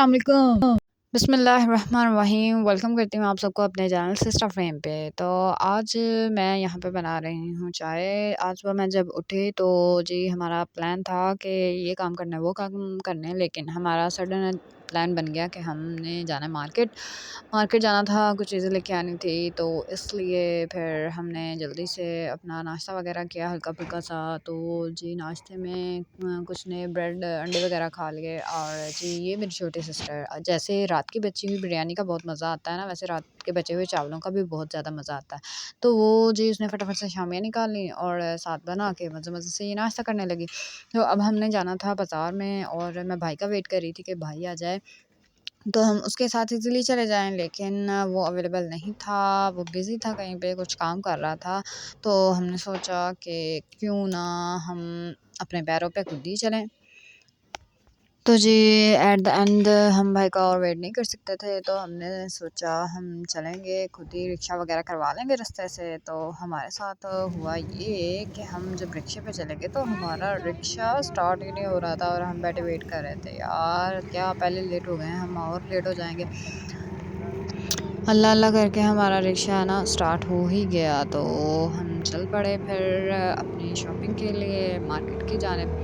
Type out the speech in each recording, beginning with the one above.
अस्सलाम वालेकुम। बिस्मिल्लाहिर्रहमानिर्रहीम। वेलकम करती हूँ आप सबको अपने चैनल सिस्टर फ्रेम पे। तो आज मैं यहाँ पे बना रही हूँ चाय। आज सुबह मैं जब उठी तो जी हमारा प्लान था कि ये काम करना है वो काम करना है, लेकिन हमारा सडन प्लान बन गया कि हमने जाना है मार्केट। मार्केट जाना था, कुछ चीज़ें लेके आनी थी, तो इसलिए फिर हमने जल्दी से अपना नाश्ता वगैरह किया हल्का-फुल्का सा। तो जी नाश्ते में कुछ ने ब्रेड अंडे वगैरह खा लिए। और जी ये मेरी छोटी सिस्टर, जैसे रात की बची हुई बिरयानी का बहुत मज़ा आता है ना, वैसे रात के बचे हुए चावलों का भी बहुत ज़्यादा मज़ा आता है। तो वो जी उसने फटाफट से शामियाँ निकाल ली और साथ बना के मज़े-मज़े से ये नाश्ता करने लगी। तो अब हमने जाना था बाज़ार में और मैं भाई का वेट कर रही थी कि भाई आ जाए, तो हम उसके साथ इज़िली चले जाएँ, लेकिन वो अवेलेबल नहीं था, वो बिज़ी था, कहीं पे कुछ काम कर रहा था। तो हमने सोचा कि क्यों ना हम अपने पैरों पे खुद ही चलें। तो जी एट द एंड हम भाई का और वेट नहीं कर सकते थे, तो हमने सोचा हम चलेंगे खुद ही, रिक्शा वगैरह करवा लेंगे रास्ते से। तो हमारे साथ हुआ ये कि हम जब रिक्शे पे चले गए तो हमारा रिक्शा स्टार्ट ही नहीं हो रहा था और हम बैठे वेट कर रहे थे। यार क्या पहले लेट हो गए हैं, हम और लेट हो जाएंगे। अल्लाह अल्लाह करके हमारा रिक्शा ना स्टार्ट हो ही गया, तो हम चल पड़े फिर अपनी शॉपिंग के लिए मार्केट की जानिब।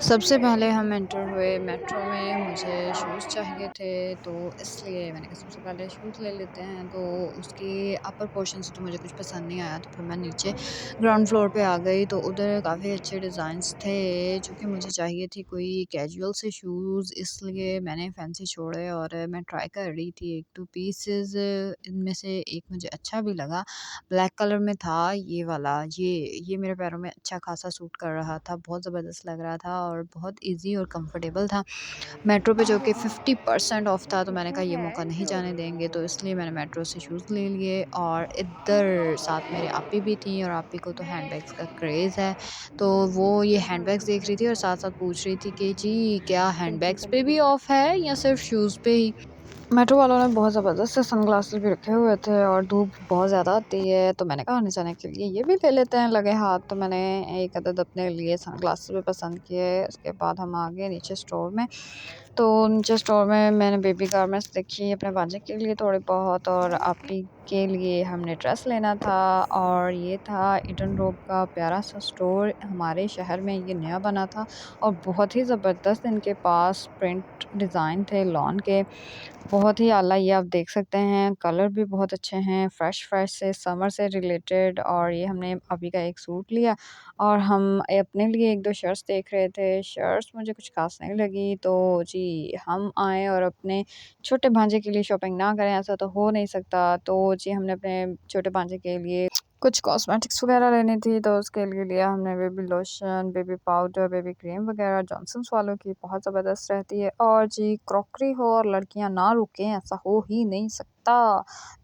सबसे पहले हम एंटर हुए मेट्रो में, मुझे शूज़ चाहिए थे, तो इसलिए मैंने कहा सबसे पहले शूज़ ले लेते हैं। तो उसके अपर पोर्शन से तो मुझे कुछ पसंद नहीं आया, तो फिर मैं नीचे ग्राउंड फ्लोर पे आ गई, तो उधर काफ़ी अच्छे डिज़ाइंस थे जो कि मुझे चाहिए थी, कोई कैजुअल से शूज़, इसलिए मैंने फैंसी छोड़े और मैं ट्राई कर रही थी 1-2 पीसेज़। इनमें से एक मुझे अच्छा भी लगा, ब्लैक कलर में था ये वाला, ये मेरे पैरों में अच्छा खासा सूट कर रहा था, बहुत ज़बरदस्त लग रहा था और बहुत ईज़ी और कंफर्टेबल था। मेट्रो पे जो कि 50% ऑफ था, तो मैंने कहा ये मौका नहीं जाने देंगे, तो इसलिए मैंने मेट्रो से शूज़ ले लिए। और इधर साथ मेरे आपी भी थी और आपी को तो हैंडबैग्स का क्रेज़ है, तो वो ये हैंडबैग्स देख रही थी और साथ-साथ पूछ रही थी कि जी क्या हैंडबैग्स पे भी ऑफ है या सिर्फ़ शूज़ पे ही? मेट्रो वालों ने बहुत ज़बरदस्त से सनग्लासेस भी रखे हुए थे और धूप बहुत ज़्यादा आती है, तो मैंने कहा आने-जाने के लिए ये भी ले लेते हैं लगे हाथ। तो मैंने एक अदद अपने लिए सनग्लासेस भी पसंद किए। उसके बाद हम आ गए नीचे स्टोर में। तो नीचे स्टोर में मैंने बेबी गारमेंट्स देखी अपने भांजे के लिए थोड़े बहुत, और आपी के लिए हमने ड्रेस लेना था। और ये था ईडन रोड का प्यारा सा स्टोर, हमारे शहर में ये नया बना था और बहुत ही ज़बरदस्त इनके पास प्रिंट डिज़ाइन थे लॉन के, बहुत ही आला। ये आप देख सकते हैं, कलर भी बहुत अच्छे हैं, फ्रेश फ्रेश से समर से रिलेटेड। और ये हमने अभी का एक सूट लिया और हम अपने लिए 1-2 शर्ट्स देख रहे थे। शर्ट्स मुझे कुछ ख़ास नहीं लगी, तो जी हम आए और अपने छोटे भांजे के लिए शॉपिंग ना करें ऐसा तो हो नहीं सकता। तो जी हमने अपने छोटे भांजे के लिए कुछ कॉस्मेटिक्स वगैरह लेनी थी, तो उसके लिए लिया हमने baby lotion, baby powder, baby cream वगैरह। जॉनसन्स वालों की बहुत ज़बरदस्त रहती है। और जी क्रॉकरी हो और लड़कियां ना रुकें ऐसा हो ही नहीं सकता।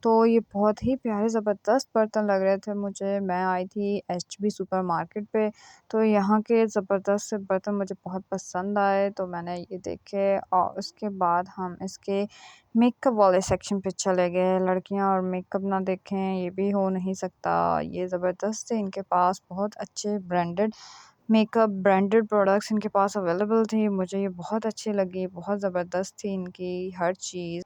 तो ये बहुत ही प्यारे ज़बरदस्त बर्तन लग रहे थे मुझे। मैं आई थी एचबी सुपरमार्केट पे, तो यहाँ के ज़बरदस्त से बर्तन मुझे बहुत पसंद आए, तो मैंने ये देखे। और उसके बाद हम इसके मेकअप वाले सेक्शन पे चले गए। लड़कियां और मेकअप ना देखें ये भी हो नहीं सकता। ये ज़बरदस्त है, इनके पास बहुत अच्छे ब्रांडेड मेकअप, ब्रांडेड प्रोडक्ट्स इनके पास अवेलेबल थी। मुझे ये बहुत अच्छी लगी, बहुत ज़बरदस्त थी इनकी हर चीज़।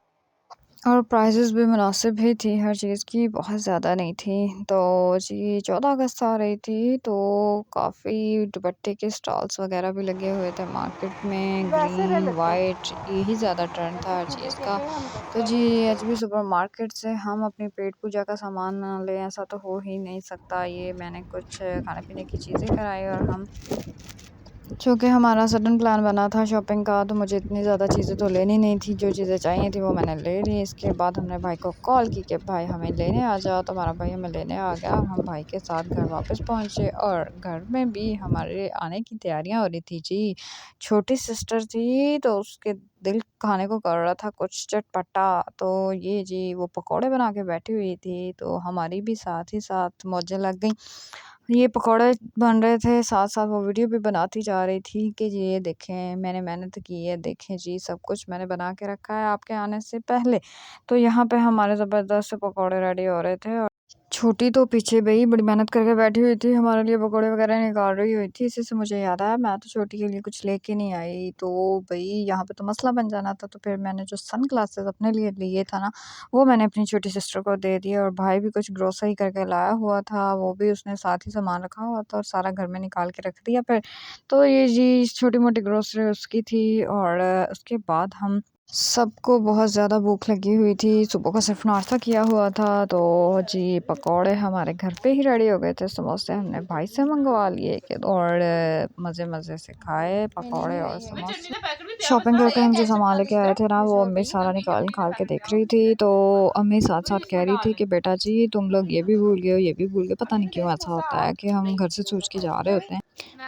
और प्राइसेस भी मुनासिब ही थी हर चीज़ की, बहुत ज़्यादा नहीं थी। तो जी 14 अगस्त आ रही थी, तो काफ़ी दुपट्टे के स्टॉल्स वग़ैरह भी लगे हुए थे मार्केट में, वैसे ले ग्रीन, लेते हैं। वाइट यही ज़्यादा ट्रेंड था हर कुछ मुझे चीज़ का। कहते हैं हम तो करते जी हैं। एचबी सुपरमार्केट से हम अपनी पेट पूजा का सामान ना लें ऐसा तो हो ही नहीं सकता। ये मैंने कुछ खाने-पीने की चीज़ें कराई और हम, चूँकि हमारा सडन प्लान बना था शॉपिंग का, तो मुझे इतनी ज़्यादा चीज़ें तो लेनी नहीं थी, जो चीज़ें चाहिए थी वो मैंने ले ली। इसके बाद हमने भाई को कॉल की कि भाई हमें लेने आ जाओ, तो हमारा भाई हमें लेने आ गया और हम भाई के साथ घर वापस पहुँचे। और घर में भी हमारे आने की तैयारियाँ हो रही थी जी। छोटी सिस्टर थी, तो उसके दिल खाने को कर रहा था कुछ चटपटा, तो ये जी वो पकौड़े बना के बैठी हुई थी, तो हमारी भी साथ ही साथ मौजें लग गईं। ये पकौड़े बन रहे थे, साथ-साथ वो वीडियो भी बनाती जा रही थी कि जी ये देखें मैंने मेहनत की है, देखें जी सब कुछ मैंने बना के रखा है आपके आने से पहले। तो यहाँ पे हमारे ज़बरदस्त से पकौड़े रेडी हो रहे थे। छोटी तो पीछे भई बड़ी मेहनत करके बैठी हुई थी, हमारे लिए पकौड़े वगैरह निकाल रही हुई थी। इसी से मुझे याद आया मैं तो छोटी के लिए कुछ लेके नहीं आई, तो भई यहाँ पे तो मसला बन जाना था। तो फिर मैंने जो सनग्लासेस अपने लिए लिए था ना, वो मैंने अपनी छोटी सिस्टर को दे दिए और भाई भी कुछ ग्रोसरी करके लाया हुआ था, वो भी उसने साथ ही सामान रखा हुआ था और सारा घर में निकाल के रख दिया फिर। तो ये जी छोटी-मोटी ग्रोसरी उसकी थी और उसके बाद हम सबको बहुत ज़्यादा भूख लगी हुई थी, सुबह का सिर्फ़ नाश्ता किया हुआ था, तो जी पकौड़े हमारे घर पे ही रेडी हो गए थे, समोसे हमने भाई से मँगवा लिए कि और मज़े-मज़े से खाए पकौड़े और समोसे। शॉपिंग करके हम जो सामान लेके आए थे ना, वो अम्मी सारा निकाल-निकाल के देख रही थी, तो अम्मी साथ-साथ कह रही थी कि बेटा जी तुम लोग ये भी भूल गए हो, ये भी भूल गए, पता नहीं क्यों ऐसा होता है कि हम घर से सोच के जा रहे होते हैं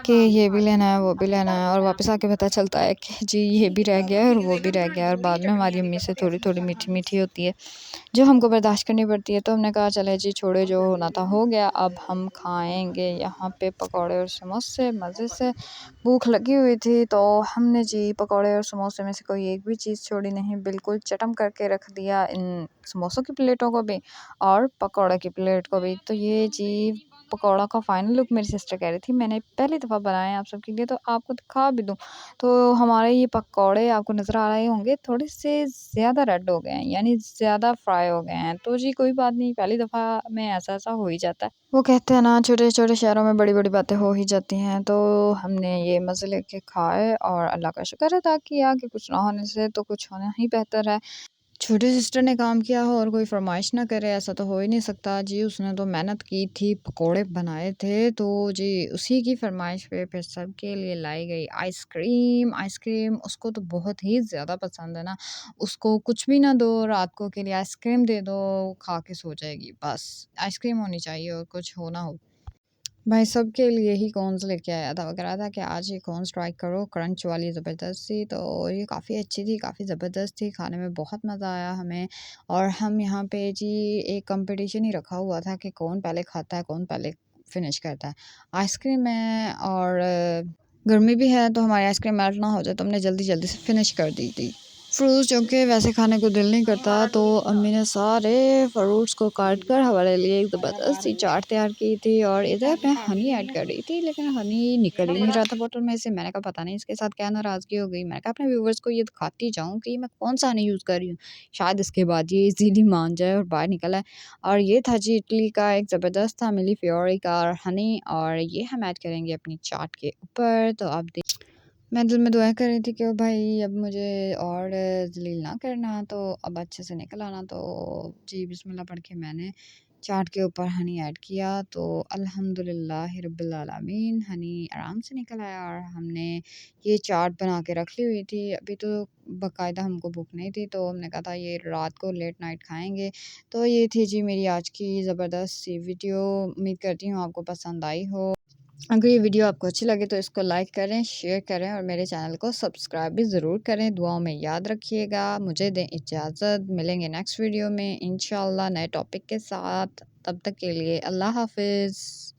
कि ये भी लेना है, वो भी लेना है और वापस आके पता चलता है कि जी ये भी रह गया है और वो भी रह गया है और बाद में हमारी अम्मी से थोड़ी-थोड़ी मीठी-मीठी होती है, जो हमको बर्दाश्त करनी पड़ती है। तो हमने कहा चले जी छोड़ो जो होना था हो गया, अब हम खाएँगे यहाँ पे पकौड़े और समोसे मज़े से। भूख लगी हुई थी तो हमने जी पकौड़े और समोसे में से कोई एक भी चीज़ छोड़ी नहीं, बिल्कुल चटम करके रख दिया इन समोसों की प्लेटों को भी और पकौड़े की प्लेट को भी। तो ये जी पकौड़ा का फाइनल लुक मेरी सिस्टर कह रही थी मैंने पहली दफ़ा बनाया है आप सबके लिए तो आपको दिखा भी दूँ। तो हमारे ये पकौड़े आपको नज़र आ रहे होंगे थोड़े से ज़्यादा रेड हो गए हैं यानी ज़्यादा फ्राई हो गए हैं। तो जी कोई बात नहीं पहली दफ़ा में ऐसा-ऐसा हो ही जाता है। वो कहते हैं ना छोटे-छोटे शहरों में बड़ी-बड़ी बातें हो ही जाती हैं। तो हमने ये मज़े लेके खाए और अल्लाह का शुक्र अदा किया कि कुछ ना होने से तो कुछ होना ही बेहतर है। छोटी सिस्टर ने काम किया हो और कोई फ़रमाइश ना करे ऐसा तो हो ही नहीं सकता। जी उसने तो मेहनत की थी, पकोड़े बनाए थे तो जी उसी की फ़रमाइश पे फिर सबके लिए लाई गई आइसक्रीम। आइसक्रीम उसको तो बहुत ही ज़्यादा पसंद है ना, उसको कुछ भी ना दो रात को के लिए आइसक्रीम दे दो, खा के सो जाएगी बस। आइसक्रीम होनी चाहिए और कुछ हो ना हो। भाई सबके लिए ही कॉर्न्स लेके आया था, वो कह रहा था कि आज ये कॉर्न्स ट्राई करो क्रंच वाली ज़बरदस्त सी, तो ये काफ़ी अच्छी थी, काफ़ी ज़बरदस्त थी, खाने में बहुत मज़ा आया हमें। और हम यहाँ पे जी एक कंपटीशन ही रखा हुआ था कि कौन पहले खाता है, कौन पहले फिनिश करता है। आइसक्रीम है और गर्मी भी है तो हमारी आइसक्रीम मेल्ट ना हो जाए तो हमने जल्दी-जल्दी से फिनिश कर दी थी। फ्रूट्स जो कि वैसे खाने को दिल नहीं करता तो अम्मी ने सारे फ्रूट्स को काट कर हमारे लिए एक ज़बरदस्त सी चाट तैयार की थी और इधर मैं हनी ऐड कर रही थी लेकिन हनी निकल ही नहीं रहा था बोतल में से। मैंने कहा पता नहीं इसके साथ क्या नाराज़गी हो गई। मैंने कहा अपने व्यूवर्स को ये दिखाती जाऊँ कि मैं कौन सा हनी यूज़ कर रही हूँ, शायद इसके बाद ये इजीली मान जाए और बाहर निकल आए। और ये था जी इटली का एक ज़बरदस्त था मिली फ्योरी का और हनी और ये हम ऐड करेंगे अपनी चाट के ऊपर। तो आप मैं दिल में दुआ कर रही थी कि ओ भाई अब मुझे और ज़लील ना करना, तो अब अच्छे से निकल आना। तो जी बिस्मिल्लाह पढ़ के मैंने चाट के ऊपर हनी ऐड किया तो अल्हम्दुलिल्लाह रब्बिल आलमीन हनी आराम से निकल आया और हमने ये चाट बना के रख ली हुई थी। अभी तो बाकायदा हमको भूख नहीं थी तो हमने कहा था ये रात को लेट नाइट खाएँगे। तो ये थी जी मेरी आज की ज़बरदस्त सी वीडियो। उम्मीद करती हूँ आपको पसंद आई हो। अगर ये वीडियो आपको अच्छी लगे तो इसको लाइक करें, शेयर करें और मेरे चैनल को सब्सक्राइब भी ज़रूर करें। दुआओं में याद रखिएगा। मुझे दें इजाज़त, मिलेंगे नेक्स्ट वीडियो में इंशाअल्लाह नए टॉपिक के साथ। तब तक के लिए अल्लाह हाफ़िज़।